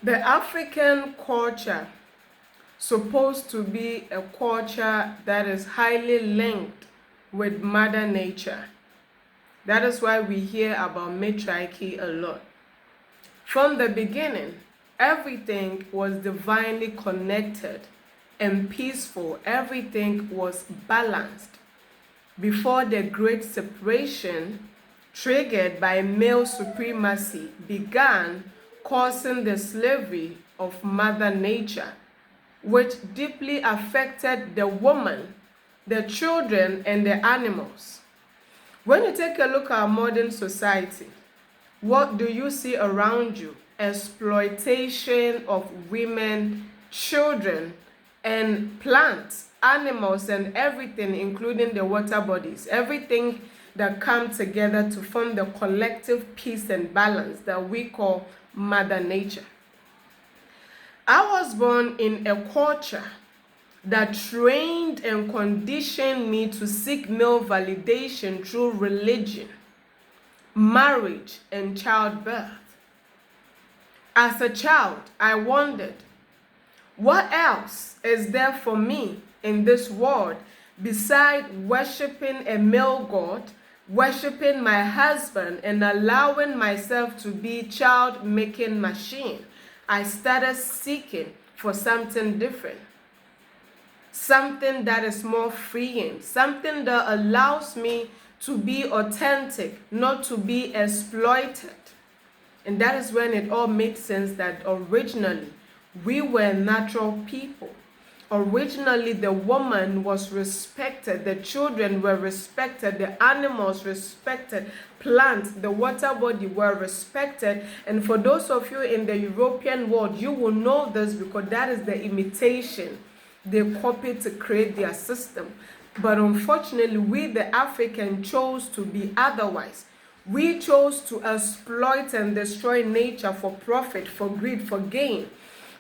The African culture supposed to be a culture that is highly linked with Mother Nature. That is why we hear about matriarchy a lot. From the beginning, everything was divinely connected and peaceful. Everything was balanced. Before the great separation, triggered by male supremacy, began, causing the slavery of Mother Nature, which deeply affected the woman, the children, and the animals. When you take a look at modern society, what do you see around you? Exploitation of women, children, and plants, animals, and everything, including the water bodies. Everything that come together to form the collective peace and balance that we call Mother Nature. I was born in a culture that trained and conditioned me to seek male validation through religion, marriage, and childbirth. As a child, I wondered, what else is there for me in this world besides worshiping a male god, worshiping my husband, and allowing myself to be child-making machine? I started seeking for something different, something that is more freeing, something that allows me to be authentic, not to be exploited. And that is when it all made sense that originally we were natural people. Originally, the woman was respected, the children were respected, the animals respected, plants, the water body were respected. And for those of you in the European world, you will know this because that is the imitation they copied to create their system. But unfortunately, we the African chose to be otherwise. We chose to exploit and destroy nature for profit, for greed, for gain,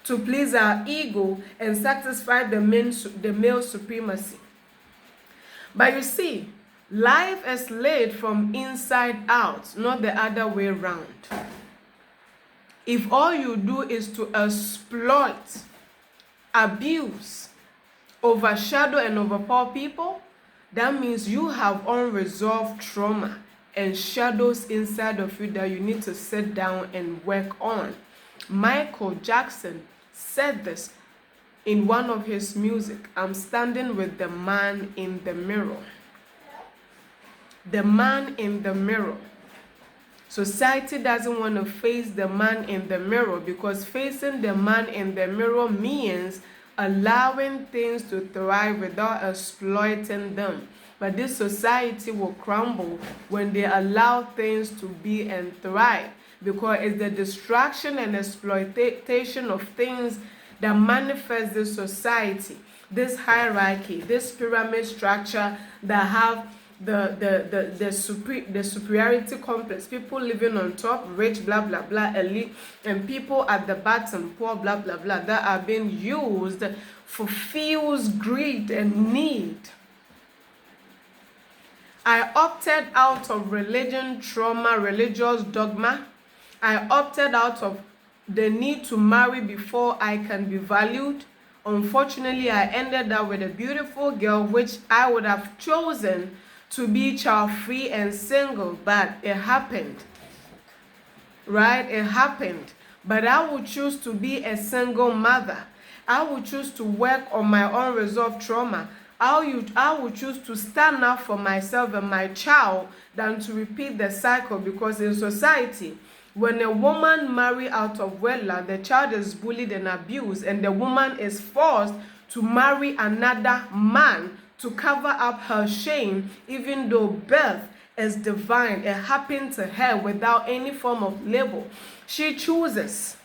to please our ego and satisfy the male supremacy. But you see, life is laid from inside out, not the other way around. If all you do is to exploit, abuse, overshadow, and overpower people, that means you have unresolved trauma and shadows inside of you that you need to sit down and work on. Michael Jackson said this in one of his music. I'm standing with the man in the mirror. The man in the mirror. Society doesn't want to face the man in the mirror because facing the man in the mirror means allowing things to thrive without exploiting them. But this society will crumble when they allow things to be and thrive, because it's the distraction and exploitation of things that manifest this society, this hierarchy, this pyramid structure that have the superiority complex. People living on top, rich, blah blah blah, elite, and people at the bottom, poor, blah blah blah, that are being used for fuels greed and need. I opted out of religion, trauma, religious dogma. I opted out of the need to marry before I can be valued. Unfortunately, I ended up with a beautiful girl, which I would have chosen to be child-free and single, but it happened. Right? It happened. But I would choose to be a single mother. I would choose to work on my unresolved trauma. I would choose to stand up for myself and my child than to repeat the cycle, because in society, when a woman marries out of wedlock, the child is bullied and abused, and the woman is forced to marry another man to cover up her shame, even though birth is divine. It happened to her without any form of label. She chooses.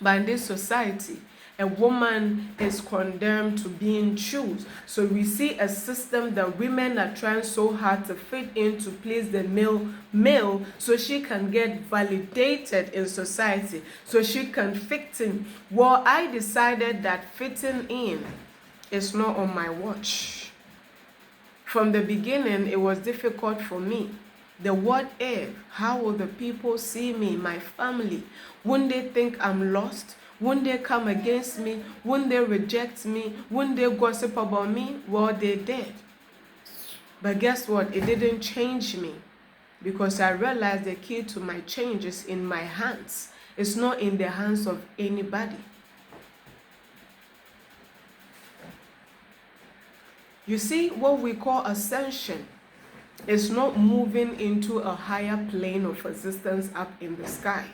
But in this society, a woman is condemned to being choose. So we see a system that women are trying so hard to fit in to please the male so she can get validated in society, so she can fit in. Well, I decided that fitting in is not on my watch. From the beginning, it was difficult for me The what if? How will the people see me, my family? Wouldn't they think I'm lost? Wouldn't they come against me? Wouldn't they reject me? Wouldn't they gossip about me? Well, they did. But guess what? It didn't change me, because I realized the key to my change is in my hands. It's not in the hands of anybody. You see, what we call ascension is not moving into a higher plane of existence up in the sky.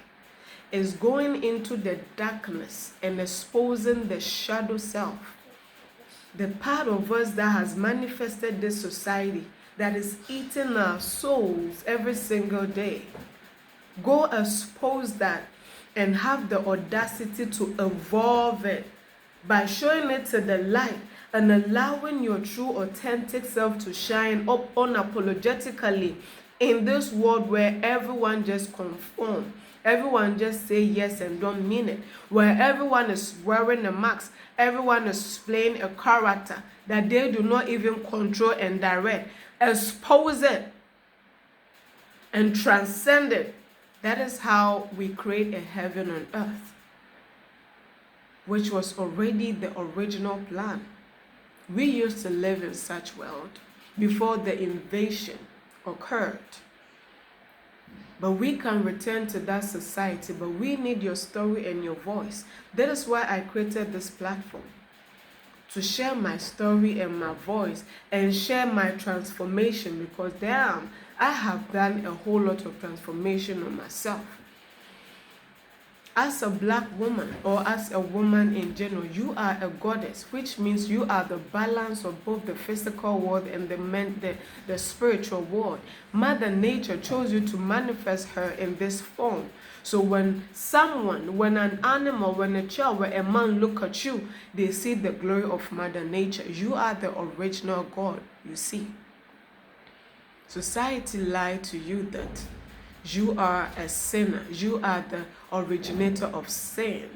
It's going into the darkness and exposing the shadow self. The part of us that has manifested this society, that is eating our souls every single day. Go expose that and have the audacity to evolve it by showing it to the light and allowing your true authentic self to shine up unapologetically in this world where everyone just conform. Everyone just say yes and don't mean it. Where everyone is wearing a mask. Everyone is playing a character that they do not even control and direct. Expose it and transcend it. That is how we create a heaven on earth, which was already the original plan. We used to live in such world before the invasion occurred. But we can return to that society, but we need your story and your voice. That is why I created this platform, to share my story and my voice and share my transformation, because damn, I have done a whole lot of transformation on myself. As a black woman, or as a woman in general, you are a goddess, which means you are the balance of both the physical world and the spiritual world. Mother Nature chose you to manifest her in this form. So when an animal, when a child, when a man look at you, they see the glory of Mother Nature. You are the original God, you see. Society lied to you that you are a sinner. You are the originator of sin.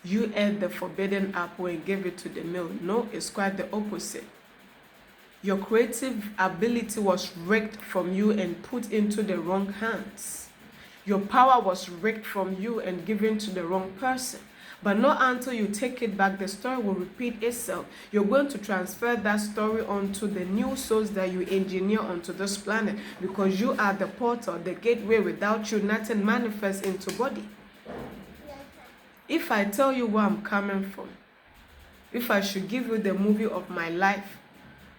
You ate the forbidden apple and gave it to the male. No, it's quite the opposite. Your creative ability was ripped from you and put into the wrong hands. Your power was ripped from you and given to the wrong person. But not until you take it back, the story will repeat itself. You're going to transfer that story onto the new souls that you engineer onto this planet, because you are the portal, the gateway. Without you, nothing manifests into body. If I tell you where I'm coming from, if I should give you the movie of my life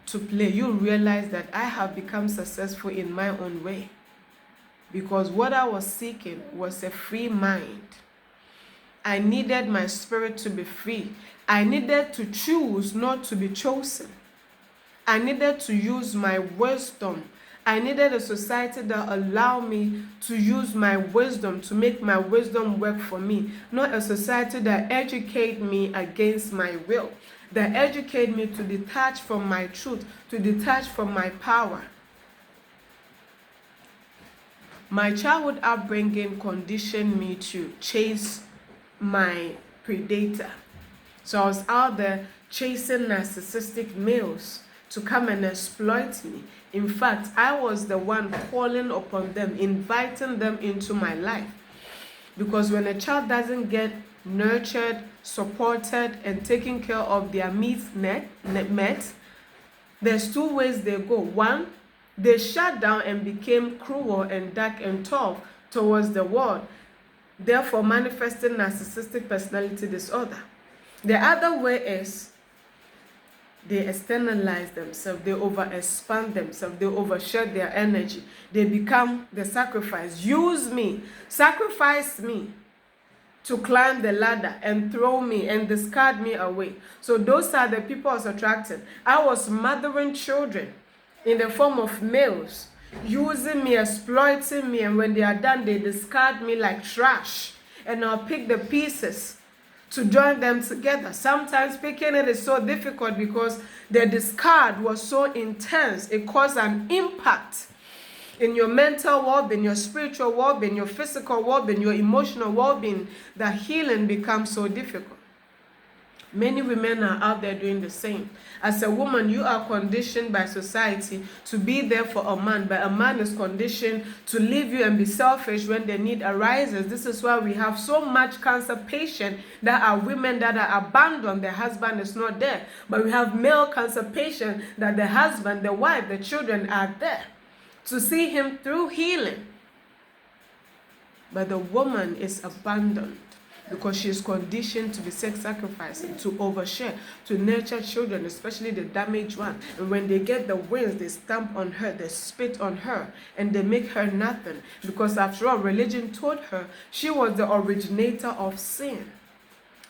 to play, you realize that I have become successful in my own way, because what I was seeking was a free mind. I needed my spirit to be free. I needed to choose not to be chosen. I needed to use my wisdom. I needed a society that allowed me to use my wisdom, to make my wisdom work for me. Not a society that educates me against my will, that educates me to detach from my truth, to detach from my power. My childhood upbringing conditioned me to chase my predator. So I was out there chasing narcissistic males to come and exploit me. In fact, I was the one calling upon them, inviting them into my life. Because when a child doesn't get nurtured, supported, and taken care of their needs met, there's two ways they go. One, they shut down and became cruel and dark and tough towards the world, therefore manifesting narcissistic personality disorder. The other way is they externalize themselves, they overexpand themselves, they overshare their energy, they become the sacrifice. Use me, sacrifice me to climb the ladder and throw me and discard me away. So those are the people I was attracting. I was mothering children in the form of males, using me, exploiting me, and when they are done, they discard me like trash, and I'll pick the pieces to join them together. Sometimes picking it is so difficult because the discard was so intense. It caused an impact in your mental well-being, your spiritual well-being, your physical well-being, your emotional well-being. The healing becomes so difficult. Many women are out there doing the same. As a woman, you are conditioned by society to be there for a man, but a man is conditioned to leave you and be selfish when the need arises. This is why we have so much cancer patients that are women that are abandoned. Their husband is not there. But we have male cancer patients that the husband, the wife, the children are there to see him through healing. But the woman is abandoned because she is conditioned to be sex-sacrificing, to overshare, to nurture children, especially the damaged one. And when they get the wins, they stamp on her, they spit on her, and they make her nothing. Because after all, religion told her she was the originator of sin.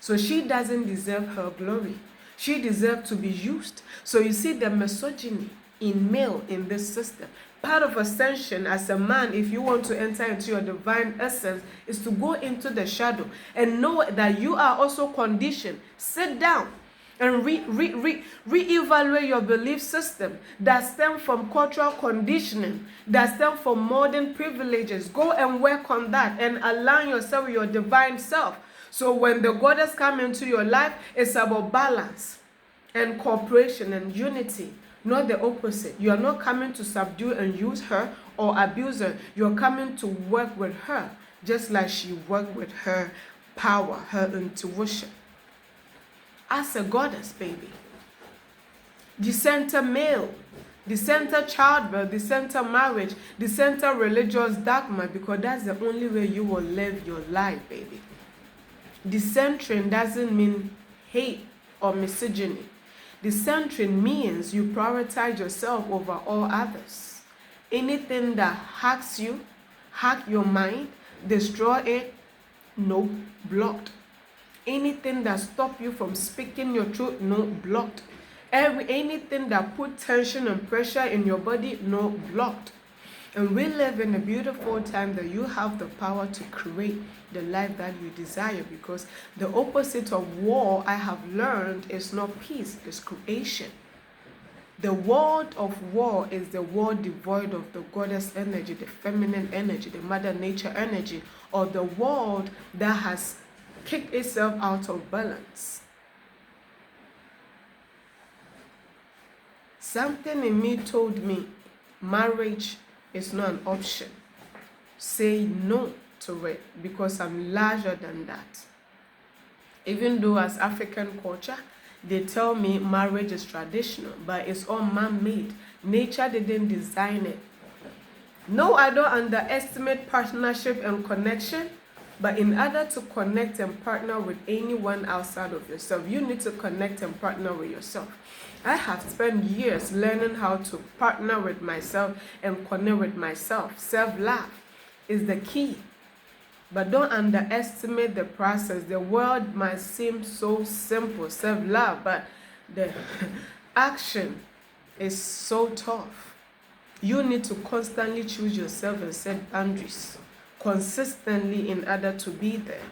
So she doesn't deserve her glory. She deserves to be used. So you see the misogyny in male in this system. Part of ascension as a man, if you want to enter into your divine essence, is to go into the shadow and know that you are also conditioned. Sit down and reevaluate your belief system that stem from cultural conditioning, that stem from modern privileges. Go and work on that and align yourself with your divine self. So when the goddess comes into your life, it's about balance and cooperation and unity. Not the opposite. You are not coming to subdue and use her or abuse her. You're coming to work with her, just like she worked with her power, her intuition. As a goddess, baby. The center male, the center childbirth, the center marriage, the center religious dogma, because that's the only way you will live your life, baby. Decentering doesn't mean hate or misogyny. Decentering means you prioritize yourself over all others. Anything that hacks you, hack your mind, destroy it, no, blocked. Anything that stops you from speaking your truth, no, blocked. Anything that put tension and pressure in your body, no, blocked. And we live in a beautiful time that you have the power to create the life that you desire, because the opposite of war, I have learned, is not peace, it's creation. The world of war is the world devoid of the goddess energy, the feminine energy, the mother nature energy, or the world that has kicked itself out of balance. Something in me told me marriage is not an option. Say no to it, because I'm larger than that. Even though as African culture, they tell me marriage is traditional, but it's all man-made. Nature didn't design it. No, I don't underestimate partnership and connection, but in order to connect and partner with anyone outside of yourself, you need to connect and partner with yourself. I have spent years learning how to partner with myself and connect with myself. Self-love is the key. But don't underestimate the process. The world might seem so simple, self-love, but the action is so tough. You need to constantly choose yourself and set boundaries consistently in order to be there.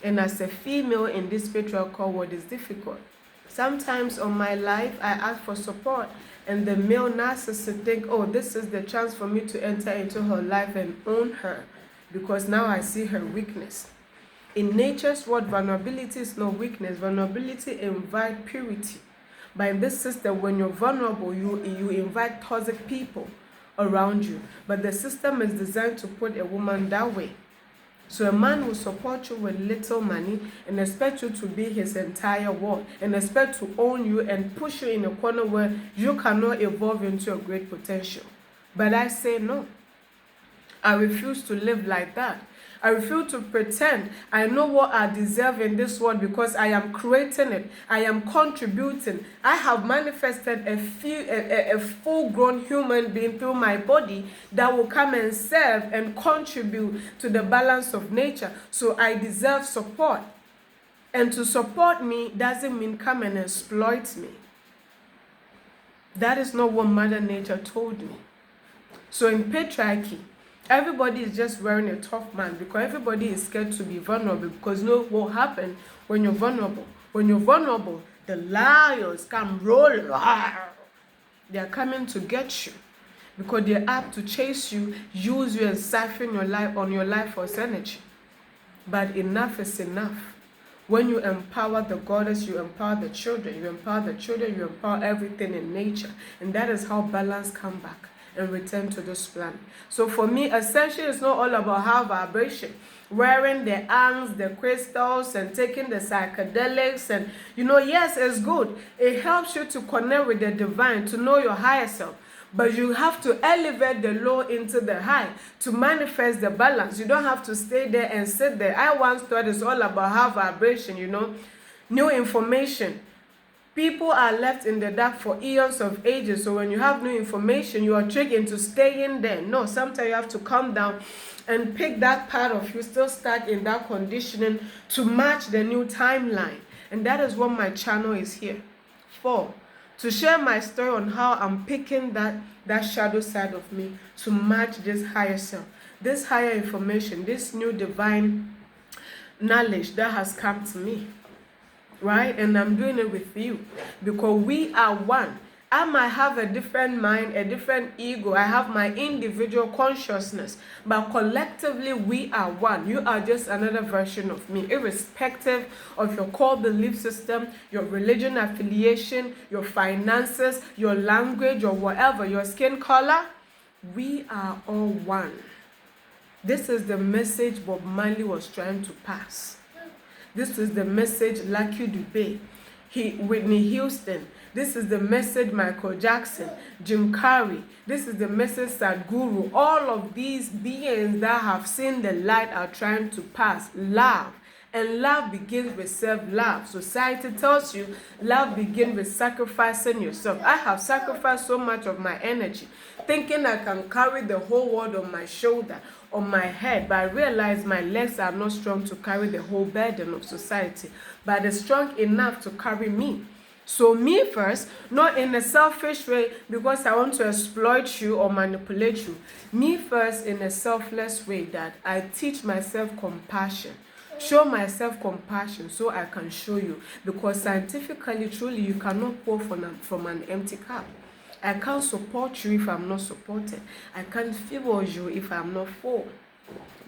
And as a female in this patriarchal world, it's difficult. Sometimes on my life, I ask for support, and the male narcissist think, oh, this is the chance for me to enter into her life and own her, because now I see her weakness. In nature's world, vulnerability is not weakness. Vulnerability invites purity. But in this system, when you're vulnerable, you invite toxic people around you. But the system is designed to put a woman that way. So a man will support you with little money and expect you to be his entire world, and expect to own you and push you in a corner where you cannot evolve into a great potential. But I say no. I refuse to live like that. I refuse to pretend I know what I deserve in this world, because I am creating it. I am contributing. I have manifested a full-grown human being through my body that will come and serve and contribute to the balance of nature. So I deserve support. And to support me doesn't mean come and exploit me. That is not what Mother Nature told me. So in patriarchy, everybody is just wearing a tough man, because everybody is scared to be vulnerable, because you know what happens when you're vulnerable. When you're vulnerable, the lions come rolling. They are coming to get you, because they're apt to chase you, use you, and siphon your life on your life force energy. But enough is enough. When you empower the goddess, you empower the children. You empower the children, you empower everything in nature. And that is how balance come back and return to this planet. So for me, ascension is not all about high vibration, wearing the arms, the crystals, and taking the psychedelics. And yes, it's good. It helps you to connect with the divine, to know your higher self. But you have to elevate the low into the high to manifest the balance. You don't have to stay there and sit there. I once thought it's all about high vibration, new information. People are left in the dark for eons of ages. So when you have new information, you are tricked into staying there. No, sometimes you have to come down and pick that part of you still stuck in that conditioning to match the new timeline. And that is what my channel is here for. To share my story on how I'm picking that shadow side of me to match this higher self, this higher information, this new divine knowledge that has come to me, right? And I'm doing it with you because we are one. I might have a different mind, a different ego. I have my individual consciousness, but collectively we are one. You are just another version of me, irrespective of your core belief system, your religion affiliation, your finances, your language, or whatever, your skin color. We are all one. This is the message Bob Marley was trying to pass. This is the message Lucky Dube, Whitney Houston. This is the message Michael Jackson, Jim Carrey. This is the message Sadhguru. All of these beings that have seen the light are trying to pass. Love. And love begins with self-love. Society tells you love begins with sacrificing yourself. I have sacrificed so much of my energy, thinking I can carry the whole world on my shoulder, on my head, but I realize my legs are not strong to carry the whole burden of society, but they're strong enough to carry me. So me first, not in a selfish way because I want to exploit you or manipulate you. Me first in a selfless way that I teach myself compassion. Show myself compassion so I can show you. Because scientifically, truly, you cannot pour from an empty cup. I can't support you if I'm not supported. I can't favor you if I'm not full.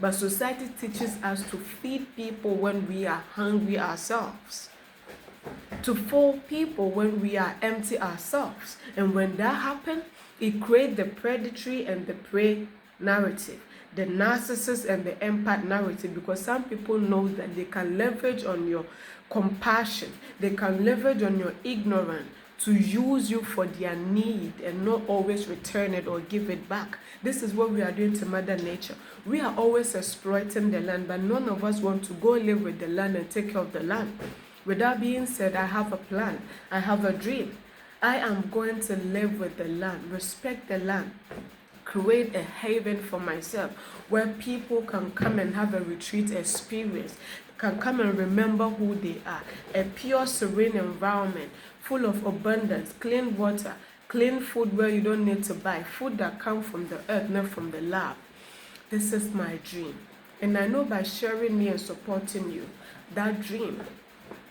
But society teaches us to feed people when we are hungry ourselves, to fool people when we are empty ourselves. And when that happens, it creates the predatory and the prey narrative, the narcissist and the empath narrative, because some people know that they can leverage on your compassion, they can leverage on your ignorance to use you for their need and not always return it or give it back. This is what we are doing to Mother Nature. We are always exploiting the land, but none of us want to go live with the land and take care of the land. With that being said, I have a plan. I have a dream. I am going to live with the land, respect the land, create a haven for myself where people can come and have a retreat experience, can come and remember who they are. A pure, serene environment full of abundance, clean water, clean food where you don't need to buy, food that comes from the earth, not from the lab. This is my dream. And I know by sharing me and supporting you, that dream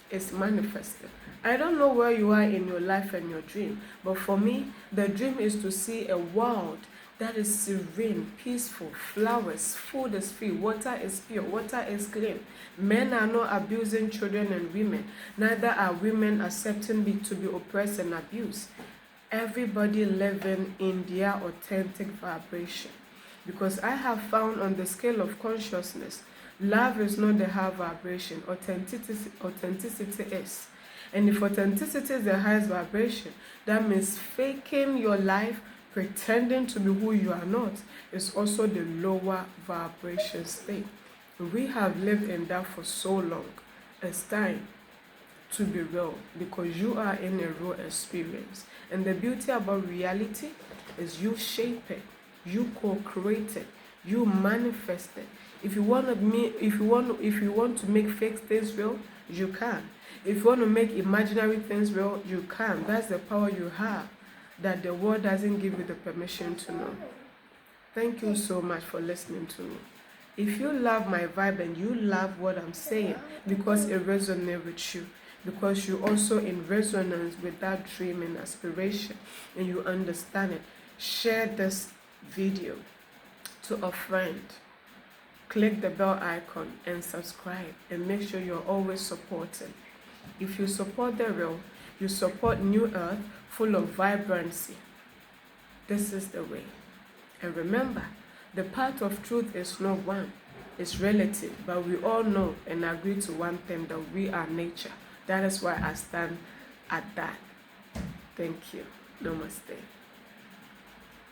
is manifested. I don't know where you are in your life and your dream, but for me, the dream is to see a world that is serene, peaceful, flowers, food is free, water is pure, water is clean. Men are not abusing children and women, neither are women accepting to be oppressed and abused. Everybody living in their authentic vibration. Because I have found on the scale of consciousness, love is not the high vibration, authenticity is. And if authenticity is the highest vibration, that means faking your life, pretending to be who you are not, is also the lower vibration state. We have lived in that for so long. It's time to be real because you are in a real experience. And the beauty about reality is you shape it, you co-create it, you manifest it. If you want to make fake things real, you can. If you want to make imaginary things real, you can. That's the power you have that the world doesn't give you the permission to know. Thank you so much for listening to me. If you love my vibe and you love what I'm saying because it resonates with you, because you're also in resonance with that dream and aspiration and you understand it, share this video to a friend. click the bell icon and subscribe, and make sure you're always supporting. If you support The Real, you support New Earth, full of vibrancy. This is the way. And remember, the path of truth is not one, it's relative, but we all know and agree to one thing, that we are nature. That is why I stand at that. Thank you. Namaste.